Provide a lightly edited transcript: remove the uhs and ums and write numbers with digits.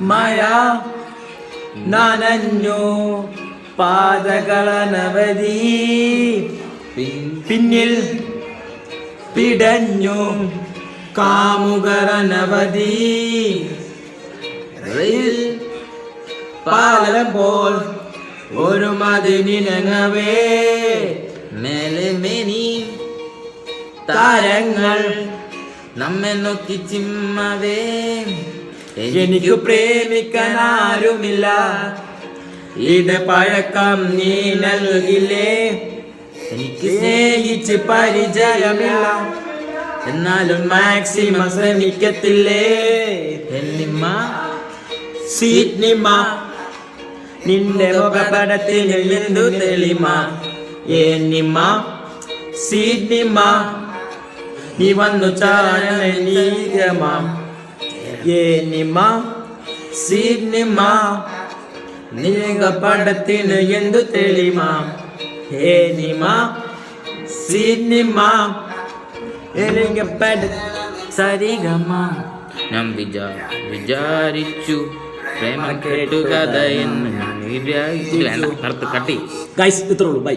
മഴ നനഞ്ഞു പാതകളനവധി പിന്നിൽ പിടഞ്ഞു കാമുകരനവധി പാലം പോൽ ഒരു മതിനിനങ്ങവേ മേലെ മേനി താരങ്ങൾ നമ്മെ നോക്കി ചിമ്മവേ എനിക്ക് പ്രേമിക്കാൻ ആരുമില്ല ഇത് പഴക്കം നീ നൽകില്ലേ എനിക്ക് സ്നേഹിച്ച് പരിചയമില്ല എന്നാലും മാക്സിമം ശ്രമിക്കത്തില്ലേ എന്നിമ്മ സീറ്റ്നിമ്മ നിന്റെ മുഖപടത്തിന് എന്തു തെളിമ എന്നിമ്മ സീറ്റ്നിമ്മ നീ വന്നു ചാരണീകമ എന്നിമ്മ സീറ്റ്നിമ്മ നിന്റെ പടത്തിന് എന്തു തെളിമ എന്നിമ്മ സീറ്റ്നിമ്മ എനിക്ക് പട സരിഗമ ഞാൻ വിചാരിച്ചു പ്രേമ കേട്ടു കഥ എന്ന് ഞാൻ വിചാരിച്ചു. കട്ടി ഗൈസ് ഇത്രേ ഉള്ളൂ ബൈ.